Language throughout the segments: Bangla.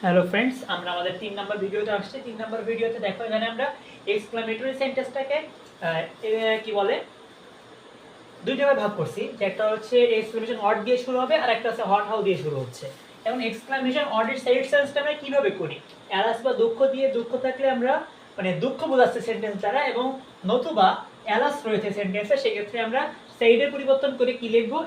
হ্যালো ফ্রেন্ডস, আমরা আমাদের 3 নাম্বার ভিডিওতে আসছি। 3 নাম্বার ভিডিওতে দেখো এখানে আমরা এক্সক্লামেটরি সেন্টেন্সটাকে কি বলে দুই জায়গায় ভাগ করছি। যে একটা হচ্ছে এক্সক্লামেশন ওয়ার্ড দিয়ে শুরু হবে আর একটা হচ্ছে হট হাউ দিয়ে শুরু হচ্ছে। এখন এক্সক্লামেশন ওয়ার্ডের সেন্টেন্সটা আমরা কিভাবে করি? অ্যালাস বা দুঃখ দিয়ে, দুঃখ থাকলে আমরা মানে দুঃখ বোঝাচ্ছে সেন্টেন্স দ্বারা, এবং নতুবা অ্যালাস রয়েছে সেন্টেন্সে, সেক্ষেত্রে আমরা সাইডের পরিবর্তন করে কি লিখবো?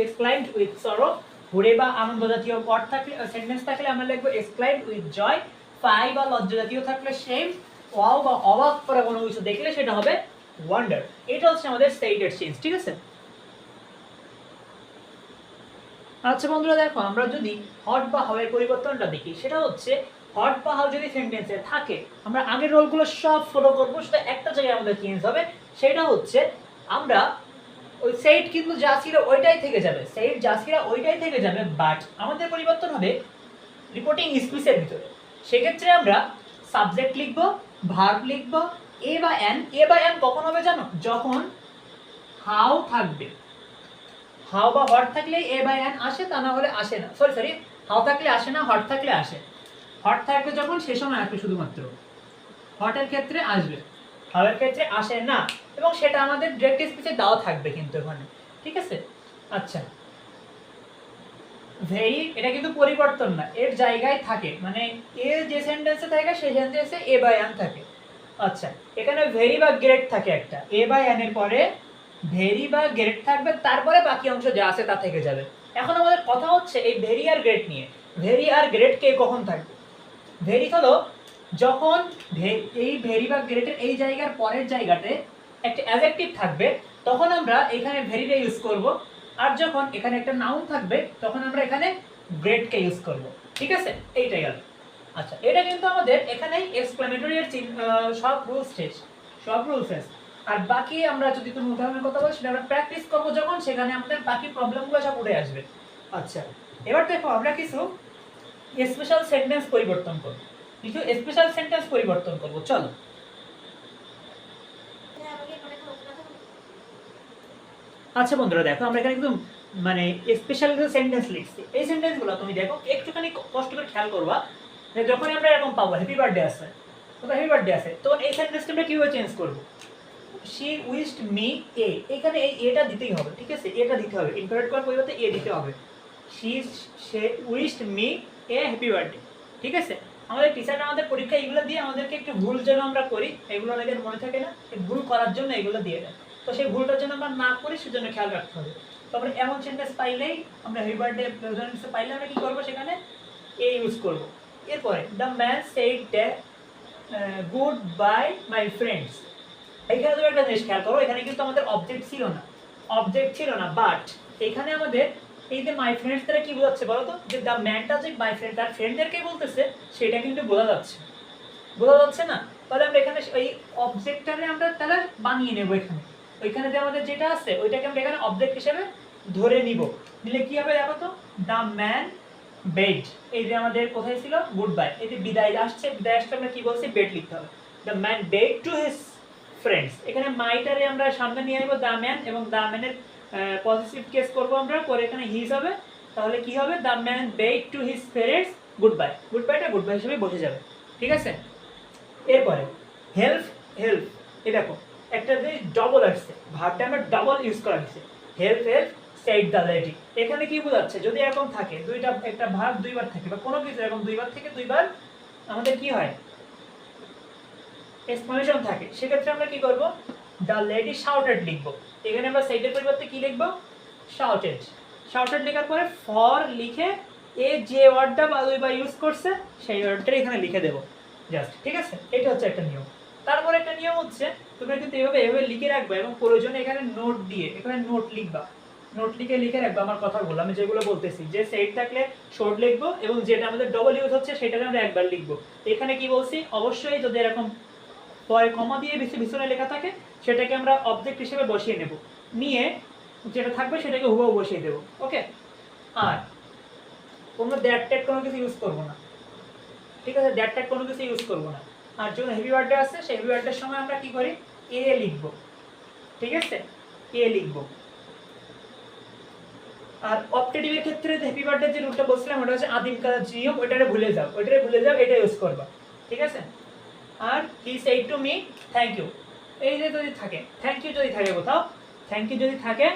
Exclaimed with sorrow. হুরে বা আনন্দ জাতীয় ওয়ার্ড থাকলে সেন্টেন্স থাকলে আমরা লিখবো এক্সক্লাইমড উইথ জয়। ফাই বা লজ্জা জাতীয় থাকলে শেম। ওয়াও বা অবাক করা কোনো কিছু দেখলে সেটা হবে ওয়ান্ডার। এটা হচ্ছে আমাদের স্টেটের চেঞ্জ, ঠিক আছে? আচ্ছা বন্ধুরা, দেখো আমরা যদি হট বা হাউ এর পরিবর্তনটা দেখি, সেটা হচ্ছে হট বা হাউ যদি সেন্টেন্সে থাকে আমরা আগের রোলগুলো সব ফলো করব, সেটা একটা জায়গায় আমাদের চেঞ্জ হবে। সেটা হচ্ছে আমরা ওই সেইট কিন্তু যা ছিল ওইটাই থেকে যাবে, সেইট যা ছিল ওইটাই থেকে যাবে, বাট আমাদের পরিবর্তন হবে রিপোর্টিং স্পিচের ভিতরে। সেক্ষেত্রে আমরা সাবজেক্ট লিখব, ভার্ব লিখব, এ বা এন। এ বা এন কখন হবে জানো? যখন হাউ থাকবে। হাউ বা হট থাকলে এ বাই এন আসে, তা না হলে আসে না। সরি, হাউ থাকলে আসে না, হট থাকলে আসে। হট থাকবে যখন সে সময় আসবে শুধুমাত্র, হটের ক্ষেত্রে আসবে, হাউ এর ক্ষেত্রে আসে না। এবং সেটা আমাদের ডিরেক্ট স্পিচে দাও থাকবে কিন্তু এখানে, ঠিক আছে? আচ্ছা, ভেরি এটা কিন্তু পরিবর্তন না, এর জায়গায় থাকে, মানে এ যে সেন্টেন্সে থাকে সেই সেন্টেন্সে এ বাই এন থাকে। আচ্ছা, এখানে ভেরি বা গ্রেট থাকে একটা, এ বাই এন এর পরে ভেরি বা গ্রেট থাকবে, তারপরে বাকি অংশ যা আছে তা থেকে যাবে। এখন আমাদের কথা হচ্ছে এই ভেরি আর গ্রেট নিয়ে। ভেরি আর গ্রেট কে কখন থাকবে? ভেরি হলো যখন এই ভেরি বা গ্রেটের এই জায়গার পরের জায়গাতে একটা অ্যাডজেক্টিভ থাকবে, তখন আমরা এখানে ভেরিটা ইউজ করব। আর যখন এখানে একটা নাউন থাকবে তখন আমরা এখানে গ্রেটকে ইউজ করব, ঠিক আছে? এইটাই গেল। আচ্ছা, এটা কিন্তু আমাদের এখানেই এক্সক্লামেটরি এর সব রুলস শেষ, সব রুলস শেষ। আর বাকি আমরা যদি কোনো উদাহরণের কথা বলি, সেটা আমরা প্র্যাকটিস করব যখন, সেখানে আমাদের বাকি প্রবলেমগুলো সব উঠে আসবে। আচ্ছা, এবার দেখো আমরা কিছু স্পেশাল সেন্টেন্স পরিবর্তন করব, কিছু স্পেশাল সেন্টেন্স পরিবর্তন করব, চলো। আচ্ছা বন্ধুরা, দেখো আমরা এখানে একদম মানে স্পেশাল সেন্টেন্স লিখছি। এই সেন্টেন্সগুলো তুমি দেখো একটুখানি কষ্ট করে খেয়াল করবা, যে যখন আমরা এরকম পাবো হ্যাপি বার্থডে আছে, তো হ্যাপি বার্থডে আছে, তখন এই সেন্টেন্সটা আমরা কিভাবে চেঞ্জ করব? শি উইশড মি এ, এখানে এই এটা দিতেই হবে, ঠিক আছে? এটা দিতে হবে, ইনকারেক্ট করার পরিবর্তে এ দিতে হবে। She wished me a happy birthday, ঠিক আছে? আমাদের টিচাররা আমাদের পরীক্ষা এগুলো দিয়ে আমাদেরকে একটু ভুল যেন আমরা করি, এগুলো আমাদের মনে থাকে না, এই ভুল করার জন্য এগুলো দিয়ে দেয়। তো সেই ভুলটার জন্য আমরা না করি, সেজন্য খেয়াল রাখতে হবে। তো আমরা এমন সেন্টেন্স পাইলেই, আমরা হ্যাপি বার্থডে পাইলে আমরা কি করবো? সেখানে এ ইউজ করবো। এরপরে the man said goodbye my friends. এখানে তুমি একটা জিনিস খেয়াল করো, এখানে কিন্তু আমাদের অবজেক্ট ছিল না, অবজেক্ট ছিল না, বাট এখানে আমাদের এই যে মাই ফ্রেন্ডস দ্বারা কি বোঝাচ্ছে বলো তো? যে দ্য ম্যানটা যে মাই ফ্রেন্ড তার ফ্রেন্ডদেরকে বলতেছে, সেটা কিন্তু বোঝা যাচ্ছে, বোঝা যাচ্ছে না? তাহলে আমরা এখানে এই অবজেক্টটারে আমরা তাহলে বানিয়ে নেব এখানে। ওইখানে যে আমাদের যেটা আছে ওইটাকে আমরা এখানে অবজেক্ট হিসেবে ধরে নিব। নিলে কি হবে দেখো তো? দ্য ম্যান বেড, এই যে আমাদের কোথায় ছিল গুড বাই, এই যে বিদায় আসছে, বিদায় আসতে আমরা কি বলছি? বেড লিখতে হবে। The man bade to his friends, এখানে মাইটারে আমরা সামনে নিয়ে আসবো দ্য ম্যান, এবং দ্য ম্যানের পজিটিভ কেস করবো আমরা, করে এখানে হিজ হবে। তাহলে কি হবে? The man bade to his friends goodbye, good বাইটা গুড বাই হিসেবে বসে যাবে, ঠিক আছে? এরপরে হেল্প, হেল্প, এই দেখো একটা যে ডবল আসছে, ভার্বটা আমরা ডবল ইউজ করা হয়েছে, help help said the lady. এখানে কি বোঝাচ্ছে? যদি এরকম থাকে দুইটা, একটা ভার্ব দুইবার থাকে বা কোনো কিছু এরকম দুইবার থেকে দুইবার আমাদের কি হয়? এক্সপ্লেনেশন থাকে, সেক্ষেত্রে আমরা কি করব? দ্য লেডি শাউটেড লিখবো। এখানে আমরা সেডের পরিবর্তে কি লিখবো? শাউটেড। শাউটেড লেখার পরে ফর লিখে এ যে ওয়ার্ডটা বা দুইবার ইউজ করছে সেই ওয়ার্ডটা এখানে লিখে দেবো জাস্ট, ঠিক আছে? এটা হচ্ছে একটা নিয়ম। তারপর একটা নিয়ম হচ্ছে তোমরা কিন্তু এভাবে লিখে রাখবে, এবং প্রয়োজনে এখানে নোট দিয়ে এখানে নোট লিখবা, নোট লিখে রাখবো আমার কথাগুলো আমি যেগুলো বলতেছি। যে সেট থাকলে শর্ট লিখবো, এবং যেটা আমাদের ডবল ইউজ হচ্ছে সেটাকে আমরা একবার লিখবো। এখানে কি বলছি? অবশ্যই যদি এরকম পরে কমা দিয়ে পিছনে লেখা থাকে, সেটাকে আমরা অবজেক্ট হিসেবে বসিয়ে নেব, নিয়ে যেটা থাকবে সেটাকে হুবহু বসিয়ে দেবো, ওকে? আর কোনো দ্যাট ট্যাট কোনো কিছু ইউজ করবো না, ঠিক আছে? দ্যাট ট্যাট কোনো কিছু ইউজ করবো না। আর যখন হেভি ওয়ার্ডে আছে সেই হেভি ওয়ার্ডের সময় আমরা কি করি? এ লিখবো, ঠিক আছে? এ লিখবো। আর অপটেটিভের ক্ষেত্রে হ্যাপি বার্থডে যে রুলটা বলছিলাম ওটা হচ্ছে আদিমকালের নিয়ম, ওইটারে ভুলে যাও, এটা ইউজ করবা, ঠিক আছে। আর he said to me thank you, এই যে যদি থাকে থ্যাংক ইউ, যদি থাকে কোথাও থ্যাংক ইউ যদি থাকে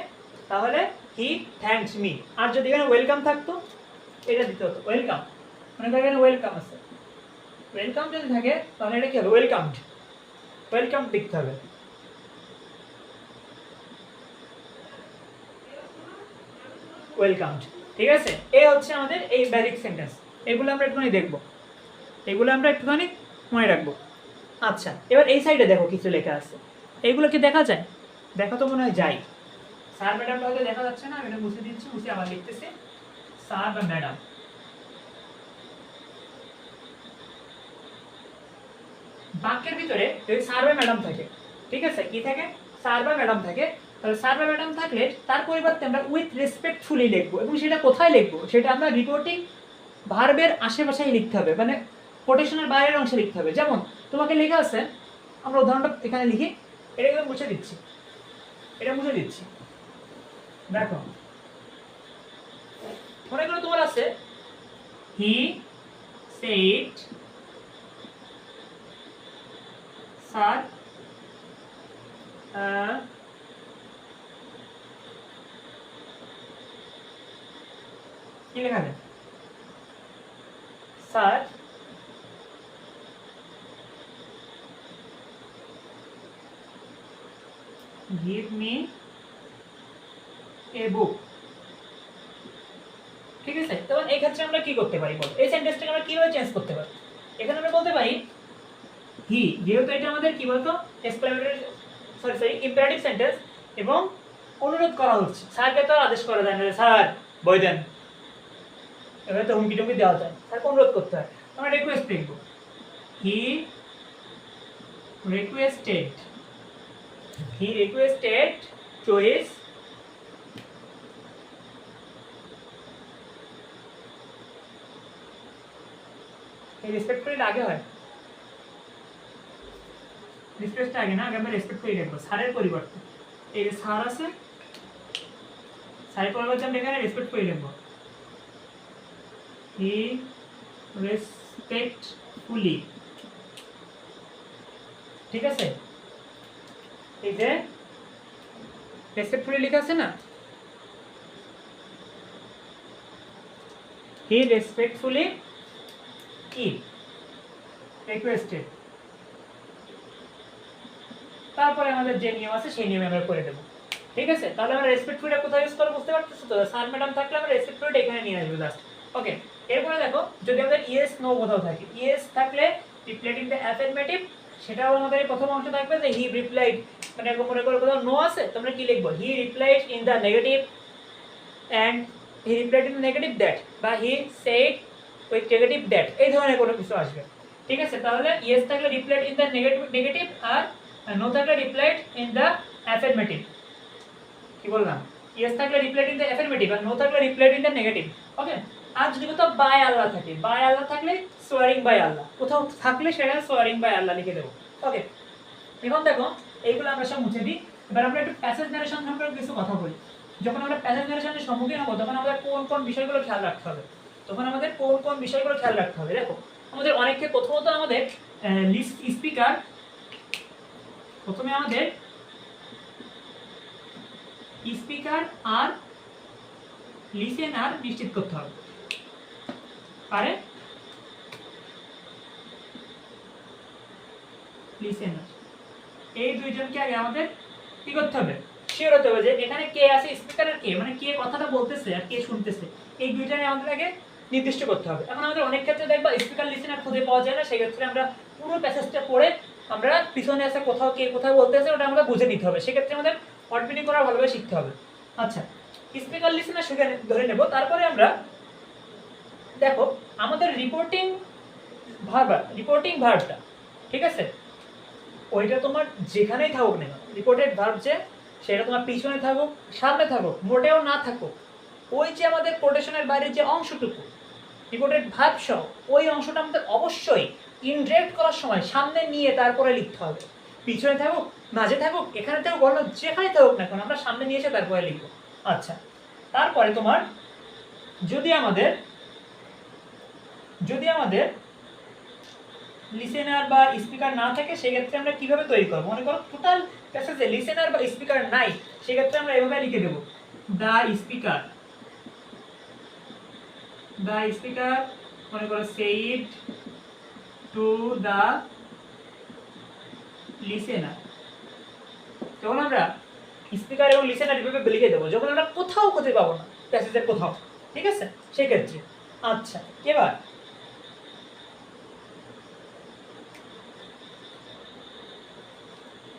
তাহলে হি থ্যাঙ্কস মি। আর যদি এখানে ওয়েলকাম থাকতো এটা দিতে হতো ওয়েলকাম, মানে এখানে ওয়েলকাম আছে, ওয়েলকাম যদি থাকে তাহলে এটা কি হবে ওয়েলকামড, ওয়েলকাম লিখতে হবে। ওয়েলকামড, ঠিক আছে। এই হচ্ছে আমাদের এই বেসিক সেন্টেন্স, এগুলো আমরা একটুখানি দেখবো, এগুলো আমরা একটুখানি মনে রাখবো। আচ্ছা, এবার এই সাইডে দেখো কিছু লেখা আছে, এইগুলো কি দেখা যায়? দেখা তো মনে হয় যায়। স্যার ম্যাডামটা হয়তো দেখা যাচ্ছে না, আমি এটা মুছে দিচ্ছি, মুছে আবার লিখতেছি স্যার বা ম্যাডাম। বাক্যের ভিতরে যদি স্যার বা ম্যাডাম থাকে, ঠিক আছে, কি থাকে স্যার বা ম্যাডাম থাকে, তাহলে স্যার বা ম্যাডাম থাকলে তার পরিবর্তে আমরা উইথ রেসপেক্টফুলি লিখবো, এবং সেটা কোথায় লিখবো সেটা আমরা রিপোর্টিং ভার্বের আশেপাশেই লিখতে হবে, মানে কোটেশনের বাইরের অংশে লিখতে হবে। যেমন তোমাকে লেখা আছে, আমরা উদাহরণটা এখানে লিখি, এটা একদম মুছে দিচ্ছি, এটা মুছে দিচ্ছি, দেখো মনে করো তোমার আছে হি সেড স্যার কি লেখা আছে sir give me a book, ঠিক আছে। তখন এই ক্ষেত্রে আমরা কি করতে পারি বলো, এই সেন্টেন্সটাকে আমরা কিভাবে চেঞ্জ করতে পারি? এখানে আমরা বলতে পারি হি, যেহেতু এটা আমাদের কি বলতো এক্সক্লেমেটরি সরি ইম্পারেটিভ সেন্টেন্স, এবং অনুরোধ করা হচ্ছে, স্যারকে তো আদেশ করা যায় না স্যার বই দেন, এবারে তো হুমকি টুমকি দেওয়া যায়, স্যারকে অনুরোধ করতে হয়, আমরা রিকোয়েস্ট লিখব, he requested, he requested to his এই রেসপেক্টফুলি আগে হয়, রেসপেক্ট আগে না, আগে আমরা রেসপেক্টফুলি লিখবো স্যারের পরিবর্তে, এই যে স্যার আছে স্যারের পরিবর্তে আমরা এখানে রেসপেক্টফুলি লিখবো, he respectfully, ঠিক আছে। এই যে রেসপেক্টফুলি লেখা আছে না, হি রেসপেক্টফুলি কি রিকোয়েস্টেড, তারপরে আমাদের যে নিয়ম আছে সেই নিয়মে আমরা করে দেবো, ঠিক আছে। তাহলে আমরা রেসপেক্টফুলিটা কোথায় ইউজ করব বুঝতে পারতেছো তো, স্যার ম্যাডাম থাকলে আমরা রেসপেক্টফুলিটা এখানে নিয়ে আসবো জাস্ট, ওকে। এরপরে দেখো যদি আমাদের ইয়েস নো কোথাও থাকে, ইয়েস থাকলে রিপ্লাইড ইন দ্য অ্যাফার্মেটিভ, সেটাও আমাদের প্রথম অংশ থাকবে যে হি রিপ্লাইড, মানে এরকম মনে করো কোথাও নো আছে তোমরা কি লিখবো, he replied in the negative and he replied in negative that, বা he said with negative that, এই ধরনের কোনো কিছু আসবে, ঠিক আছে। তাহলে ইয়েস থাকলে রিপ্লাইড ইন দ্য নেগেটিভ, আর নো থাকলে রিপ্লাইড ইন দ্য অ্যাফার্মেটিভ, কি বললাম, ইয়েস থাকলে রিপ্লাইড ইন দ্য অ্যাফার্মেটিভ, আর নো থাকলে replied in the negative, okay. আর যদি কোথাও বাই আল্লাহ থাকে, বাই আল্লাহ থাকলে সোয়ারিং বাই আল্লাহ, কোথাও থাকলে সেটা সোয়ারিং বাই আল্লাহ লিখে দেবো, ওকে। এখন দেখো এইগুলো আমরা সব মুছে দিই, এবার আমরা একটু প্যাসেজ নারেশন সম্পর্কে কিছু কথা বলি। যখন আমরা প্যাসেজ নারেশনের সম্মুখীন হবো তখন আমাদের কোন কোন বিষয়গুলো খেয়াল রাখতে হবে, দেখো আমাদের অনেককে প্রথমত আমাদের স্পিকার, প্রথমে আমাদের স্পিকার আর লিসেনার নিশ্চিত করতে হবে, পারে লিসেনার, এই দুইজনকে আগে আমাদের কি করতে হবে, শিওর হতে হবে যে এখানে কে আছে, স্পিকার আর কে, মানে কে কথাটা বলতেছে আর কে শুনতেছে, এই দুইটাই আমাদের আগে নির্দিষ্ট করতে হবে। এখন আমাদের অনেক ক্ষেত্রে দেখবা স্পিকার লিসেনার খুঁজে পাওয়া যায় না, সেক্ষেত্রে আমরা পুরো প্যাসেজটা পড়ে আমরা পিছনে আছে কোথাও কে কোথাও বলতেছে ওটা আমরা বুঝে নিতে হবে, সেক্ষেত্রে আমাদের ওয়ার্ড মিনিং করা ভালোভাবে শিখতে হবে। আচ্ছা, স্পিকার লিসেনার সেখানে ধরে নেব, তারপরে আমরা দেখো আমাদের রিপোর্টিং ভার্বটা, ঠিক আছে, ওইটা তোমার যেখানেই থাকুক না, রিপোর্টেড ভার্ব যে সেটা তোমার পিছনে থাকুক সামনে থাকুক মোটেও না থাকুক, ওই যে আমাদের কোটেশনের বাইরে যে অংশটুকু রিপোর্টেড ভার্ব সহ ওই অংশটা আমাদের অবশ্যই ইনডিরেক্ট করার সময় সামনে নিয়ে তারপরে লিখতে হবে, পিছনে থাকুক মাঝে থাকুক এখানে থাকুক অন্য যেখানে থাকুক না কেন আমরা সামনে নিয়ে এসে তারপরে লিখবো। আচ্ছা, তারপরে তোমার যদি আমাদের লিসেনার বা স্পিকার না থাকে সেক্ষেত্রে আমরা কিভাবে তৈরি করবো, মনে করো টোটাল প্যাসেজে লিসেনার বা স্পিকার নাই, সেক্ষেত্রে আমরা এভাবে লিখে দেবো দ্য স্পিকার মনে করো সেইড টু দ্য লিসেনার। তখন আমরা স্পিকার এবং লিসেনার এভাবে লিখে দেবো যখন আমরা কোথাও খুঁজে পাবো না প্যাসেজের কোথাও, ঠিক আছে সেক্ষেত্রে। আচ্ছা, এবার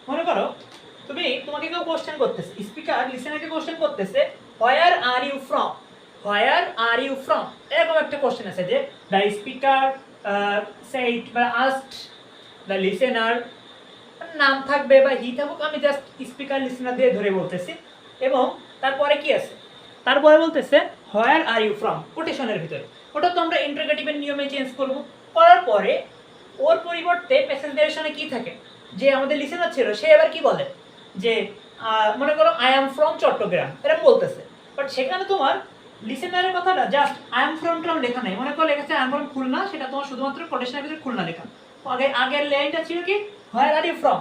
মনে করো তোমাকে কেউ কোশ্চেন করতেছে, স্পিকার লিসেনারকে কোশ্চেন করতেছে হোয়ার আর ইউ ফ্রম, এরকম একটা কোশ্চেন আছে যে দ্য স্পিকার সেইড বা আস্কড দ্য লিসেনার, নাম থাকবে বা হি থাকুক, আমি জাস্ট স্পিকার লিসেনার দিয়ে ধরে বলতেছি। এবং তারপরে কি আছে, তারপরে বলতেছে হোয়ার আর ইউ ফ্রম কোটেশনের ভিতরে, ওটা তো আমরা ইন্টারোগেটিভের নিয়মে চেঞ্জ করব। করার পরে ওর পরিবর্তে প্যাসেজ ভ্যারিয়েশনে কি থাকে, যে আমাদের লিসেনার ছিল সে এবার কি বলে যে মনে করো আই এম ফ্রম চট্টগ্রাম এরকম বলতেছে, বাট সেখানে তোমার লিসেনারের কথাটা just I am from tram লেখা নেই, মনে করো লেখা আছে আই এম ফ্রম খুলনা, সেটা তোমার শুধুমাত্র কোটেশনের ভিতরে খুলনা লেখা। আগের লাইনটা ছিল কি হোয়ার আর ইউ ফ্রম,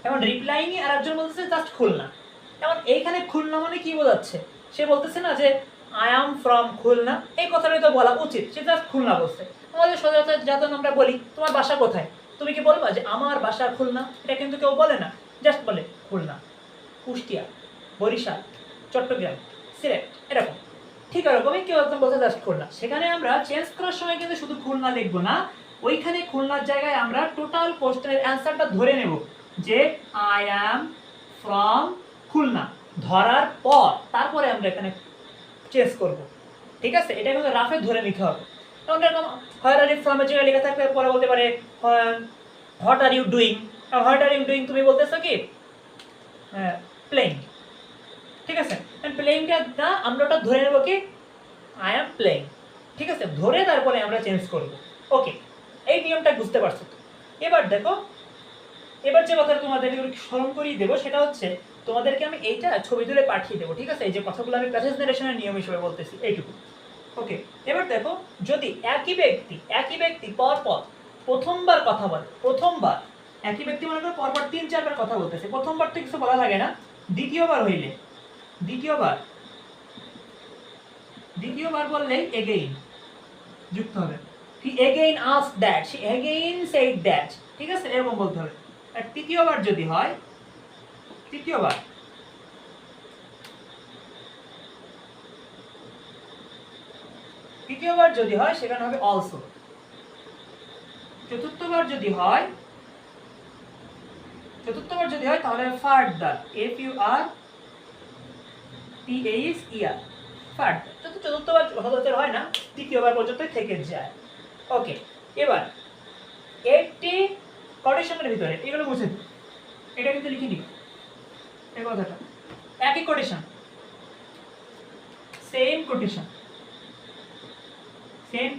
এখন রিপ্লাইং আর একজন বলতেছে জাস্ট খুলনা। এখন এইখানে খুলনা মানে কি বোঝাচ্ছে, সে বলতেছে না যে আই এম ফ্রম খুলনা, এই কথাটাই তো বলা উচিত, সে জাস্ট খুলনা বলছে। আমাদের সচরাচর যখন আমরা বলি তোমার বাসা কোথায়, তুমি কি বলবা যে আমার বাসা খুলনা, এটা কিন্তু কেউ বলে না, জাস্ট বলে খুলনা, কুষ্টিয়া, বরিশাল, চট্টগ্রাম, সিলেট, এরকম। ঠিক এরকমই কেউ একদম বলতে জাস্ট খুলনা। সেখানে আমরা চেঞ্জ করার সময় কিন্তু শুধু খুলনা লিখবো না, ওইখানে খুলনার জায়গায় আমরা টোটাল কোশ্চেনের অ্যান্সারটা ধরে নেব যে আই অ্যাম ফ্রম খুলনা, ধরার পর তারপরে আমরা এখানে চেঞ্জ করব, ঠিক আছে। এটা কিন্তু রাফে ধরে নিতে হবে। যেমন এরকম হোয়ার আর ইউ ফ্রম এর জায়গায় লেখা থাকলে পরে বলতে পারে what are you doing, what are you doing তুমি বলতেছো কি প্লেইং, ঠিক আছে। প্লেইংটা না আমরা ওটা ধরে নেবো কি আই অ্যাম প্লেইং, ঠিক আছে, ধরে তারপরে আমরা চেঞ্জ করব। ওকে, এই নিয়মটা বুঝতে পারছো তো? এবার দেখো, এবার যে কথা তোমাদের স্মরণ করিয়ে দেবো সেটা হচ্ছে তোমাদেরকে আমি এইটা ছবি তুলে পাঠিয়ে দেবো, ঠিক আছে। এই যে কথাগুলো আমি প্যাসেজ নারেশনের নিয়ম হিসেবে বলতেছি এইটুকু। ওকে, এবার দেখো যদি একই ব্যক্তি পরপর প্রথমবার কথা বলে, প্রথমবার একই ব্যক্তি মনে করো পরপর 3-4 বার কথা বলতেছে, প্রথমবার তো কিছু বলা লাগে না, দ্বিতীয়বার হইলে দ্বিতীয়বার বললেই এগেইন যুক্ত হবে। He again asked that, she again said that, ঠিক আছে, এরকম বলতে হবে। আর তৃতীয়বার যদি হয়, তৃতীয়বার যদি হয় সেখানে হবে অলসো। চতুর্থবার যদি হয় তাহলে further, F U R T H E R, further. চতুর্থবার সচরাচর হয় না, তৃতীয়বার পর্যন্ত থেকে যায়। ওকে, এবার একটি কোটেশনের ভিতরে এগুলো বুঝে দিই, এটা কিন্তু লিখে নিই এই কথাটা, একই কোটেশন, সেম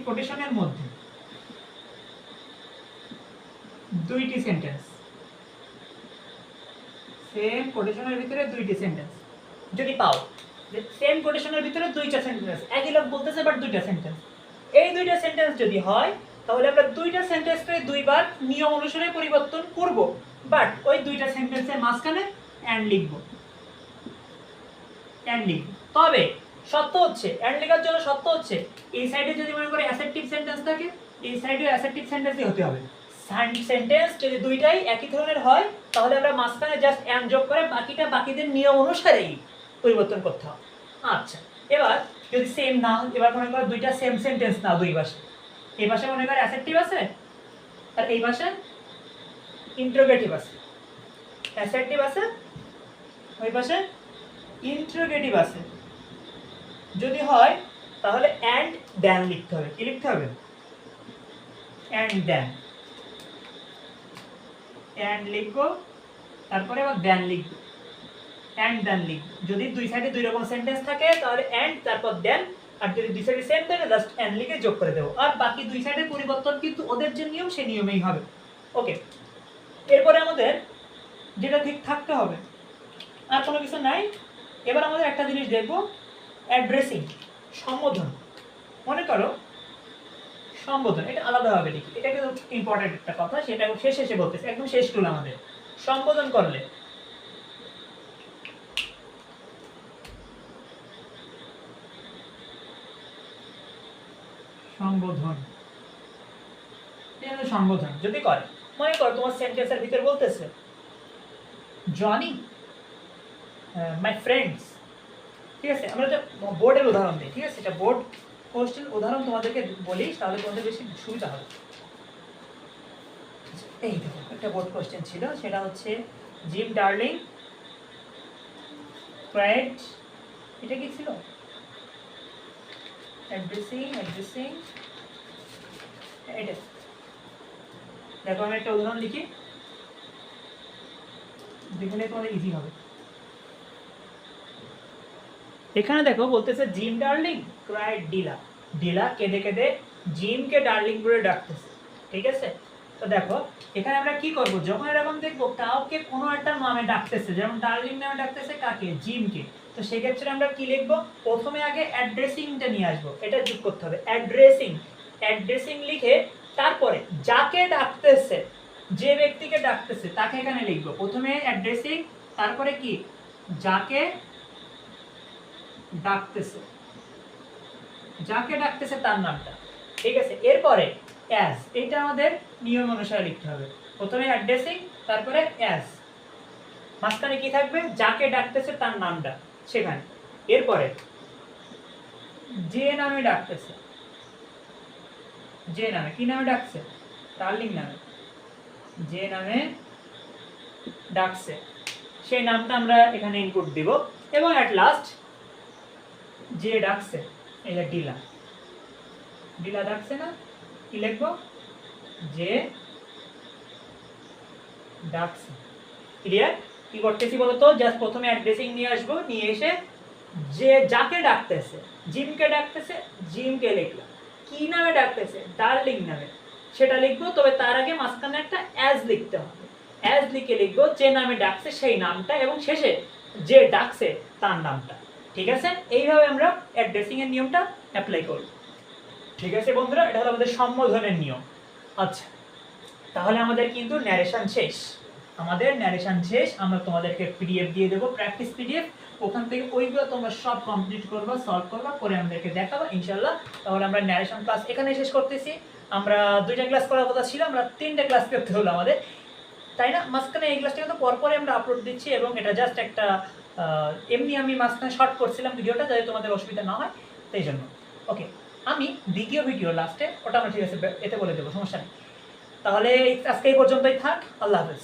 কোটেশনের মধ্যে দুইটি সেন্টেন্স, সেম কোটেশনের ভিতরে দুইটি সেন্টেন্স যদি পাও, যে সেম কোটেশনের ভিতরে দুইটা সেন্টেন্স একই লোক বলতেছে বাট দুইটা সেন্টেন্স, এই দুইটা সেন্টেন্স যদি হয় তাহলে আমরা দুইটা সেন্টেন্সকে দুইবার নিয়ম অনুসারে পরিবর্তন করব, বাট ওই দুইটা সেন্টেন্সের মাঝখানে অ্যান্ড লিখব। তবে শর্ত হচ্ছে, অ্যান্ড লেখার জন্য শর্ত হচ্ছে এই সাইডে যদি মনে করে অ্যাসেপ্টিভ সেন্টেন্স থাকে, এই সাইডে অ্যাসেপ্টিভ সেন্টেন্সই হতে হবে। সেন্টেন্স যদি দুইটাই একই ধরনের হয় তাহলে আমরা মাঝখানে জাস্ট অ্যান্ড যোগ করে বাকিটা বাকিদের নিয়ম অনুসারেই পরিবর্তন করতে হবে। আচ্ছা, এবার যদি সেম না, এবার মনে করো দুইটা সেম সেন্টেন্স না, দুই ভাষা, এই ভাষা মনে করো অ্যাসেপ্টিভ আছে আর এই ভাষা ইন্টারোগেটিভ আছে, অ্যাসেপ্টিভ আছে ওই পাশে ইন্টারোগেটিভ আছে। যদি হয় তাহলে অ্যান্ড দেন লিখতে হবে। কি লিখতে হবে? অ্যান্ড দেন, অ্যান্ড লিখবো, তারপরে আবার দেন লিখবো, অ্যান্ড দেন লিখবো। যদি দুই সাইডে দুই রকম সেন্টেন্স থাকে তাহলে অ্যান্ড তারপর দেন, আর যদি দুই সাইডে সেম থাকে জাস্ট অ্যান্ড লিখে যোগ করে দেবো। আর বাকি দুই সাইডের পরিবর্তন কিন্তু ওদের যে নিয়ম সেই নিয়মেই হবে। ওকে, এরপরে আমাদের যেটা ঠিক থাকতে হবে আর কোনো কিছু নাই। এবার আমাদের একটা জিনিস দেখবো, অ্যাড্রেসিং সম্বোধন, মনে করো সম্বোধন, এটা আলাদাভাবে লিখি, এটা কিন্তু ইম্পর্টেন্ট একটা কথা, সেটা শেষে এসে বলতেছে, একদম শেষ টুল আমাদের। সম্বোধন করলে সম্বোধন, সম্বোধন যদি করে, মনে করো তোমার সেন্টেন্সের ভিতরে বলতেছে জনি মাই ফ্রেন্ডস, ঠিক আছে, আমরা একটা বোর্ডের উদাহরণ দিই, ঠিক আছে, এটা বোর্ড কোশ্চেন উদাহরণ তোমাদেরকে বলি, তাহলে তোমাদের বেশি সুবিধা হবে। এই দেখো একটা বোর্ড কোশ্চেন ছিল, সেটা হচ্ছে জিম ডার্লিং ক্রাইড, এটা কি ছিল, অ্যাড্রেসিং এটা দেখো, আমি একটা উদাহরণ লিখি, দেখলে তোমাদের ইজি হবে। এখানে দেখো বলতেছে জিম ডার্লিং ক্রাইড ডিলা, ডিলা কেঁদে কেঁদে জিমকে ডার্লিং বলে ডাকতেছে, ঠিক আছে। তো দেখো এখানে আমরা কি করব, যখন এরকম দেখবো কাউকে কোনো একটা নামে ডাকতেছে, যেমন ডার্লিং নামে ডাকতেছে কাকে, জিমকে, তো সেই ক্ষেত্রে আমরা কি লিখবো, প্রথমে আগে অ্যাড্রেসিংটা নিয়ে আসবো, এটা যোগ করতে হবে, অ্যাড্রেসিং লিখে তারপরে যাকে ডাকতেছে, যে ব্যক্তিকে ডাকতেছে তাকে এখানে লিখবো, প্রথমে অ্যাড্রেসিং, তারপরে কি যাকে ডাকতেছে, তার নামটা, ঠিক আছে। এরপরে অ্যাজ, এটা আমাদের নিয়ম অনুসারে লিখতে হবে, প্রথমে অ্যাড্রেসিং, তারপরে অ্যাজ, মাঝখানে কি থাকবে, যাকে ডাকতেছে তার নামটা সেখানে। এরপরে যে নামে ডাকতেছে, যে নামে, কি নামে ডাকছে, ডার্লিং নামে, যে নামে ডাকছে সেই নামটা আমরা এখানে ইনপুট দিব, এবং অ্যাট লাস্ট যে ডাকছে, এটা ডিলা, ডিলা ডাকছে না, কি লিখবো, যে ডাকছে। ক্লিয়ার? কি করতেছি বলতো, জাস্ট প্রথমে অ্যাড্রেসিং নিয়ে আসবো, নিয়ে এসে যে যাকে ডাকতেছে, জিমকে ডাকতেছে, জিমকে লিখলাম, কি নামে ডাকতেছে, ডার্লিং নামে, সেটা লিখবো, তবে তার আগে মাঝখানে একটা অ্যাজ লিখতে হবে, অ্যাজ লিখে লিখবো যে নামে ডাকছে সেই নামটা, এবং শেষে যে ডাকছে তার নামটা, ঠিক আছে। এইভাবে আমরা অ্যাড্রেসিং এর নিয়মটা অ্যাপ্লাই করব, ঠিক আছে বন্ধুরা, এটা হলো আমাদের সম্বোধনের নিয়ম। আচ্ছা, তাহলে আমাদের কিন্তু ন্যারেশন শেষ, আমরা তোমাদেরকে পিডিএফ দিয়ে দেবো, প্র্যাকটিস পিডিএফ, ওখান থেকে ওইগুলো তোমরা সব কমপ্লিট করবা, সলভ করবা, করে আমাদেরকে দেখাবা ইনশাল্লাহ। তাহলে আমরা ন্যারেশন ক্লাস এখানে শেষ করতেছি, আমরা 2টা ক্লাস করার কথা ছিল, আমরা 3টে ক্লাস করতে হলো আমাদের, তাই না। মাঝখানে এই ক্লাসটা কিন্তু পরপরে আমরা আপলোড দিচ্ছি, এবং এটা জাস্ট একটা এমনি আমি মাঝখানে শর্ট করছিলাম ভিডিওটা, যাতে তোমাদের অসুবিধা না হয়, তাই জন্য। ওকে, আমি দ্বিতীয় ভিডিও লাস্টে ওটা আমরা ঠিক আছে এতে বলে দেবো, সমস্যা নেই। তাহলে আজকে এই পর্যন্তই থাক, আল্লাহ হাফেজ।